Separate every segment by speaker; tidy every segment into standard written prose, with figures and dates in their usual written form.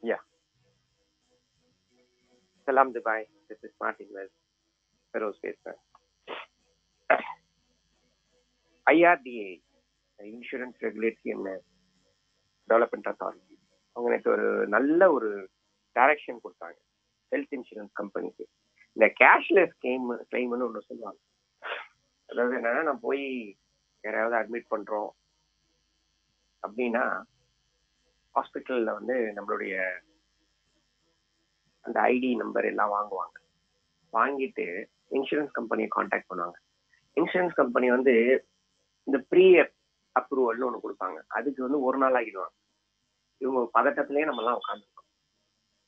Speaker 1: Yeah. Salam Dubai. This is Martin Wells, Feroz பேசுறேன். IRDA, insurance regulatory and development authority, அவங்க எனக்கு ஒரு நல்ல ஒரு டைரக்ஷன் கொடுத்தாங்க ஹெல்த் இன்சூரன்ஸ் கம்பெனிக்கு. இந்த கேஷ்லெஸ் கிளைம்னு ஒன்று சொல்லுவாங்க. அதாவது என்னன்னா, நான் போய் யாராவது அட்மிட் பண்றோம் அப்படின்னா ஹாஸ்பிட்டல்ல வந்து நம்மளுடைய அந்த ஐடி நம்பர் எல்லாம் வாங்குவாங்க. வாங்கிட்டு இன்சூரன்ஸ் கம்பெனியை காண்டாக்ட் பண்ணுவாங்க. இன்சூரன்ஸ் கம்பெனி வந்து இந்த ப்ரீ அப்ரூவல்னு ஒன்று கொடுப்பாங்க. அதுக்கு வந்து ஒரு நாள் ஆகிடுவாங்க. இவங்க பதட்டத்திலேயே நம்மலாம் உட்காந்துருக்கோம்.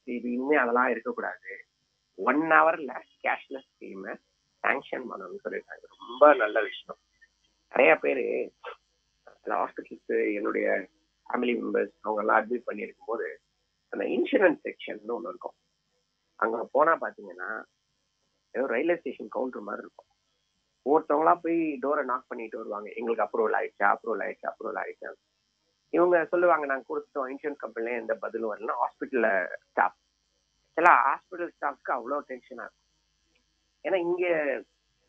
Speaker 1: இது இனிமே அதெல்லாம் இருக்கக்கூடாது, 1 ஹவர்ல கேஷ்லெஸ் ஸ்கீமை சாங்ஷன் பண்ணணும்னு சொல்லியிருக்காங்க. ரொம்ப நல்ல விஷயம். நிறைய பேர் ஹாஸ்பிட்டலுக்கு என்னுடைய ஃபேமிலி மெம்பர்ஸ் அவங்க எல்லாம் அட்மிட் பண்ணியிருக்கும் போது அந்த இன்சூரன்ஸ் செக்ஷன் ஒன்று இருக்கும். அங்க போனா பாத்தீங்கன்னா ஏதோ ரயில்வே ஸ்டேஷன் கவுண்டர் மாதிரி இருக்கும். ஒருத்தவங்களா போய் டோரை நாக் பண்ணிட்டு வருவாங்க. எங்களுக்கு அப்ரூவல் ஆயிடுச்சா, அப்ரூவல் ஆயிடுச்சா, அப்ரூவல் ஆயிடுச்சா. இவங்க சொல்லுவாங்க, நாங்க கொடுத்துட்டோம், இன்சூரன்ஸ் கம்பெனில எந்த பதிலும் வரல. ஹாஸ்பிட்டல்ல ஸ்டாஃப் எல்லாம் ஹாஸ்பிட்டல் ஸ்டாஃப்க்கு அவ்வளோ டென்ஷனா இருக்கும். ஏன்னா இங்க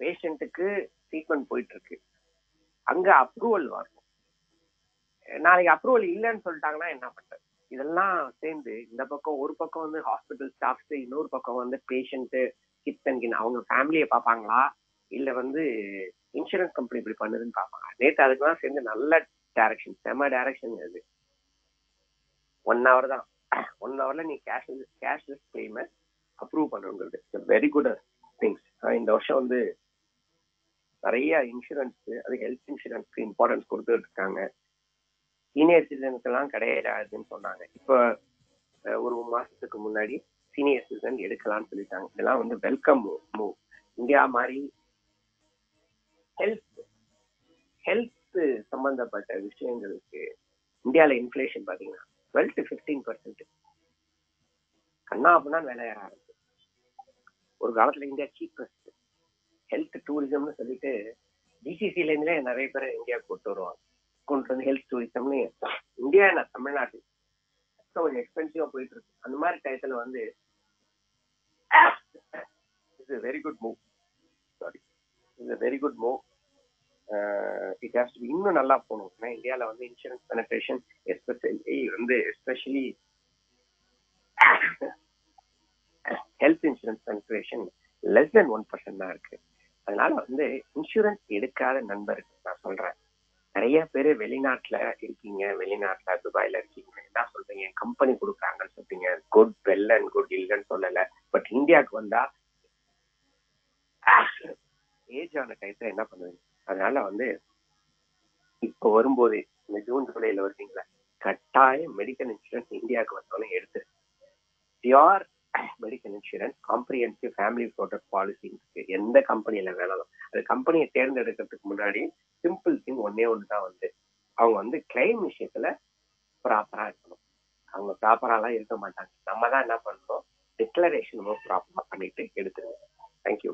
Speaker 1: பேஷண்ட்டுக்கு ட்ரீட்மெண்ட் போயிட்டு இருக்கு, அங்க அப்ரூவல் வரும். நாளைக்கு அப்ரூவல் இல்லைன்னு சொல்லிட்டாங்கன்னா என்ன பண்றது? இதெல்லாம் சேர்ந்து இந்த பக்கம் ஒரு பக்கம் வந்து ஹாஸ்பிட்டல் ஸ்டாஃப்ஸ், இன்னொரு பக்கம் வந்து பேஷண்ட் கிட்ஸ் அண்ட் அவங்க ஃபேமிலியை பார்ப்பாங்களா, இல்ல வந்து இன்சூரன்ஸ் கம்பெனி இப்படி பண்ணுதுன்னு பார்ப்பாங்க. நேற்று அதுக்கெல்லாம் சேர்ந்து நல்ல டைரக்ஷன், செம டைரக்ஷன். அது 1 ஹவர் தான். 1 ஹவர்ல நீ கேஷ்லெஸ் கிளைமை அப்ரூவ் பண்ணுங்கிறது வெரி குட் திங்ஸ். இந்த வருஷம் வந்து நிறைய இன்சூரன்ஸ், அது ஹெல்த் இன்சூரன்ஸ்க்கு இம்பார்ட்டன்ஸ் கொடுத்துட்டு இருக்காங்க. சீனியர் சிட்டிசனுக்கு எல்லாம் கிடையாதுன்னு சொன்னாங்க. இப்போ ஒரு மாசத்துக்கு முன்னாடி சீனியர் சிட்டிசன் எடுக்கலாம்னு சொல்லிட்டாங்க. இதெல்லாம் வந்து வெல்கம் மூவ். இந்தியா மாதிரி ஹெல்த் சம்பந்தப்பட்ட விஷயங்களுக்கு இந்தியாவில இன்ஃபிளேஷன் பாத்தீங்கன்னா 12 to 15%. கண்ணா அப்படின்னா வேலை ஏற ஆரம்பிச்சு. ஒரு காலத்துல இந்தியா சீப்பஸ்ட் ஹெல்த் டூரிசம்னு சொல்லிட்டு ஜிசிசில இருந்தே நிறைய பேர் இந்தியா கூட்டு வருவாங்க. கொண்டு வந்து ஹெல்த் டூரிசம்னு இந்தியா என்ன தமிழ்நாட்டு கொஞ்சம் எக்ஸ்பென்சிவா போயிட்டு இருக்கு. அந்த மாதிரி டயத்துல வந்து it's very good move. Sorry, it's very good move. It has to be இன்னும் நல்லா போகணும். ஏன்னா இந்தியாவில் வந்து insurance penetration especially health insurance penetration less than 1% தான் இருக்கு. அதனால வந்து இன்சூரன்ஸ் எடுக்காத நண்பருக்கு நான் சொல்றேன், நிறைய பேர் வெளிநாட்டுல இருக்கீங்க, வெளிநாட்டுல துபாயில இருக்கீங்க, என்ன சொல்றீங்க, கம்பெனி கொடுக்குறாங்கன்னு சொல்றீங்க. குட், வெல் அண்ட் குட், இல்லைன்னு சொல்லல. பட் இந்தியாவுக்கு வந்தா ஏஜ் ஆன டயத்துல என்ன பண்ணுவீங்க? அதனால வந்து இப்போ வரும்போது இந்த ஜூன் ஜூலைல வருவீங்களா, கட்டாயம் மெடிக்கல் இன்சூரன்ஸ் இந்தியாவுக்கு வந்தோடனே எடுத்து pure medical insurance comprehensive family protect policy எந்த கம்பெனியில வேணாலும். அது கம்பெனியை தேர்ந்தெடுக்கிறதுக்கு முன்னாடி சிம்பிள் திங் ஒன்னே தான் வந்து அவங்க வந்து கிளைம் விஷயத்துல ப்ராப்பரா இருக்கணும். அவங்க ப்ராப்பராலாம் இருக்க மாட்டாங்க. நம்ம தான் என்ன பண்ணணும், டிக்ளரேஷன் ப்ராப்பரா பண்ணிட்டு எடுத்துருவோம். தேங்க்யூ.